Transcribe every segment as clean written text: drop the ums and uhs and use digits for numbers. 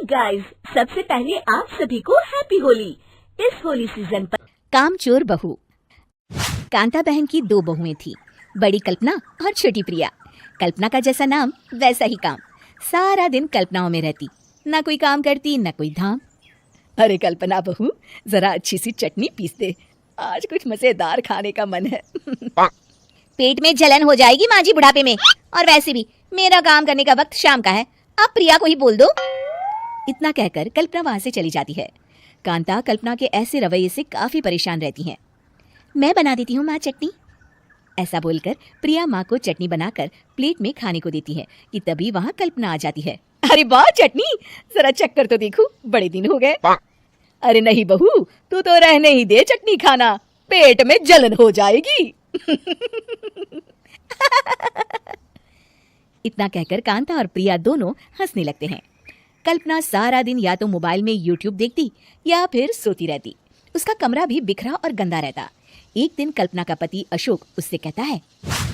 Guys, सबसे पहले आप सभी को हैप्पी होली। इस होली सीजन पर कामचोर बहू। कांता बहन की दो बहुएं थी, बड़ी कल्पना और छोटी प्रिया। कल्पना का जैसा नाम वैसा ही काम। सारा दिन कल्पनाओं में रहती, ना कोई काम करती ना कोई धाम। अरे कल्पना बहू, जरा अच्छी सी चटनी पीस दे, आज कुछ मजेदार खाने का मन है। पेट में जलन हो जाएगी माँ जी बुढ़ापे में, और वैसे भी मेरा काम करने का वक्त शाम का है, आप प्रिया को ही बोल दो। इतना कहकर कल्पना वहां से चली जाती है। कांता कल्पना के ऐसे रवैये से काफी परेशान रहती हैं। मैं बना देती हूँ माँ चटनी, ऐसा बोलकर प्रिया माँ को चटनी बनाकर प्लेट में खाने को देती है कि तभी वहाँ कल्पना आ जाती है। अरे वाह चटनी, जरा चख कर तो देखूं, बड़े दिन हो गए। अरे नहीं बहू, तू तो रहने ही दे चटनी खाना, पेट में जलन हो जाएगी। इतना कहकर कांता और प्रिया दोनों हंसने लगते हैं। कल्पना सारा दिन या तो मोबाइल में यूट्यूब देखती या फिर सोती रहती। उसका कमरा भी बिखरा और गंदा रहता। एक दिन कल्पना का पति अशोक उससे कहता है,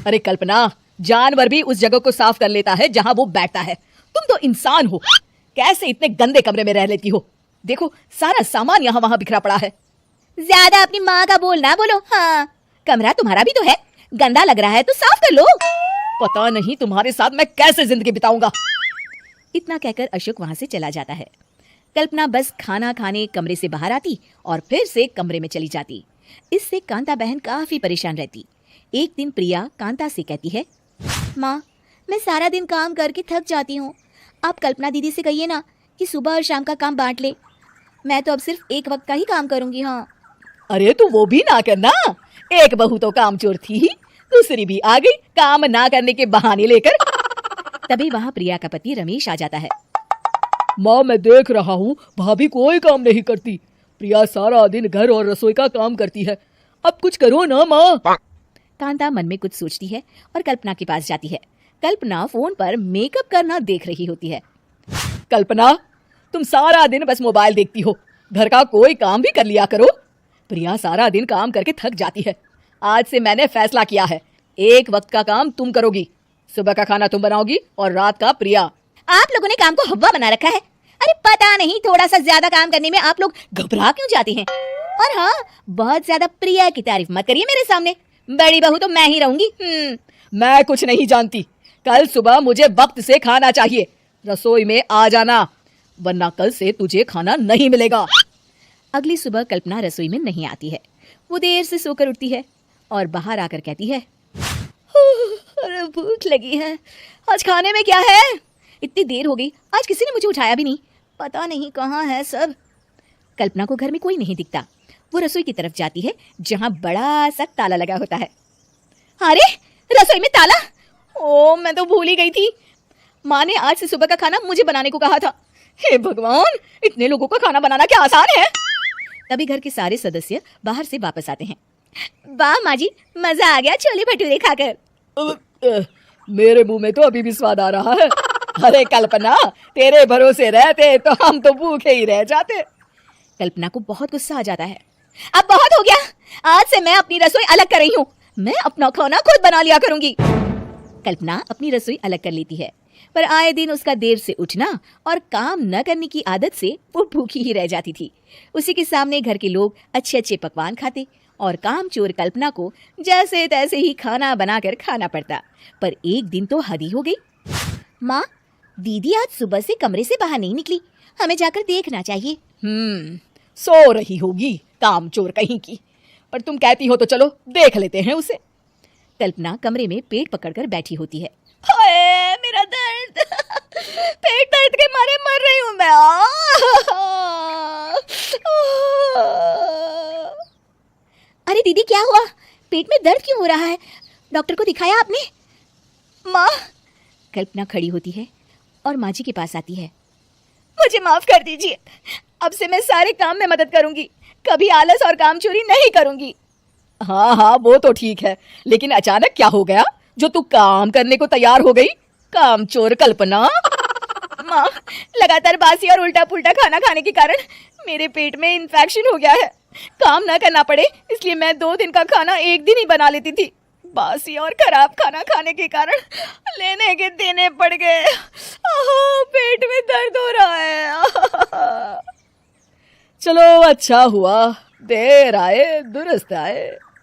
अरे कल्पना, जानवर भी उस जगह को साफ कर लेता है जहाँ वो बैठता है, तुम तो इंसान हो, कैसे इतने गंदे कमरे में रह लेती हो? देखो सारा सामान यहाँ वहाँ बिखरा पड़ा है। ज्यादा अपनी माँ का बोल ना बोलो। हाँ, कमरा तुम्हारा भी तो है, गंदा लग रहा है तो साफ कर लो। पता नहीं तुम्हारे साथ मैं कैसे जिंदगी बिताऊंगा। इतना कहकर अशोक वहां से चला जाता है। कल्पना बस खाना खाने कमरे से बाहर आती और फिर से कमरे में चली जाती। इससे कांता बहन काफी परेशान रहती। एक दिन प्रिया कांता से कहती है, माँ, मैं सारा दिन काम करके थक जाती हूँ, आप कल्पना दीदी से कहिए ना कि सुबह और शाम का काम बांट ले, मैं तो अब सिर्फ एक वक्त का ही काम करूंगी। हाँ। अरे तू वो भी ना करना, एक बहू तो कामचोर थी, दूसरी भी आ गई काम ना करने के बहाने लेकर। तभी वहाँ प्रिया का पति रमेश आ जाता है। माँ, मैं देख रहा हूँ भाभी कोई काम नहीं करती, प्रिया सारा दिन घर और रसोई का काम करती है, अब कुछ करो ना माँ। कांता मन में कुछ सोचती है और कल्पना के पास जाती है। कल्पना फोन पर मेकअप करना देख रही होती है। कल्पना, तुम सारा दिन बस मोबाइल देखती हो, घर का कोई काम भी कर लिया करो। प्रिया सारा दिन काम करके थक जाती है, आज से मैंने फैसला किया है, एक वक्त का काम तुम करोगी, सुबह का खाना तुम बनाओगी और रात का प्रिया। आप लोगों ने काम को हव्वा बना रखा है। अरे पता नहीं थोड़ा सा ज्यादा काम करने में आप लोग घबरा क्यों जाती हैं। और हाँ, बहुत ज्यादा प्रिया की तारीफ मत करिए मेरे सामने, बड़ी बहू तो मैं ही रहूंगी। मैं कुछ नहीं जानती, कल सुबह मुझे वक्त से खाना चाहिए, रसोई में आ जाना, वरना कल से तुझे खाना नहीं मिलेगा। अगली सुबह कल्पना रसोई में नहीं आती है। वो देर से सोकर उठती है और बाहर आकर कहती है, अरे भूख लगी है, आज खाने में क्या है? इतनी देर हो गई, आज किसी ने मुझे उठाया भी नहीं, पता नहीं कहाँ है सब। कल्पना को घर में कोई नहीं दिखता। वो रसोई की तरफ जाती है जहाँ बड़ा सा ताला लगा होता है। अरे रसोई में ताला, ओ मैं तो भूल ही गई थी, माँ ने आज से सुबह का खाना मुझे बनाने को कहा था। हे भगवान, इतने लोगों का खाना बनाना क्या आसान है? तभी घर के सारे सदस्य बाहर से वापस आते हैं। वाह माँ जी, मजा आ गया छोले भटूरे खाकर। मेरे मुंह में तो अभी भी स्वाद आ रहा है। अरे कल्पना, तेरे भरोसे रहते तो हम तो भूखे ही रह जाते। कल्पना को बहुत गुस्सा आ जाता है। अब बहुत हो गया, आज से मैं अपनी रसोई अलग कर रही हूँ, मैं अपना खाना खुद बना लिया करूंगी। कल्पना अपनी रसोई अलग कर लेती है, पर आए दिन उसका देर से उठना और काम न करने की आदत से वो भूखी ही रह जाती थी। उसी के सामने घर के लोग अच्छे अच्छे पकवान खाते और कामचोर कल्पना को जैसे तैसे ही खाना बनाकर खाना पड़ता। पर एक दिन तो हद ही हो गई। माँ, दीदी आज सुबह से कमरे से बाहर नहीं निकली, हमें जाकर देखना चाहिए। सो रही होगी कामचोर कहीं की, पर तुम कहती हो तो चलो देख लेते हैं उसे। कल्पना कमरे में पेट पकड़कर बैठी होती है। हाय मेरा दर्द, पेट दर्द के मारे मर रही हूँ मैं। अरे दीदी क्या हुआ, पेट में दर्द क्यों हो रहा है, डॉक्टर को दिखाया आपने? माँ, कल्पना खड़ी होती है और माँ जी के पास आती है। मुझे माफ कर दीजिए, अब से मैं सारे काम में मदद करूंगी, कभी आलस और काम चोरी नहीं करूंगी। हाँ हाँ, वो तो ठीक है, लेकिन अचानक क्या हो गया जो तू काम करने को तैयार हो गई, कामचोर कल्पना? माँ, लगातार बासी और उल्टा पुल्टा खाना खाने के कारण मेरे पेट में इन्फेक्शन हो गया है। काम ना करना पड़े इसलिए मैं 2 दिन का खाना एक दिन ही बना लेती थी। बासी और खराब खाना खाने के कारण लेने के देने पड़ गए। पेट में दर्द हो रहा है। चलो अच्छा हुआ, देर आए दुरुस्त आए।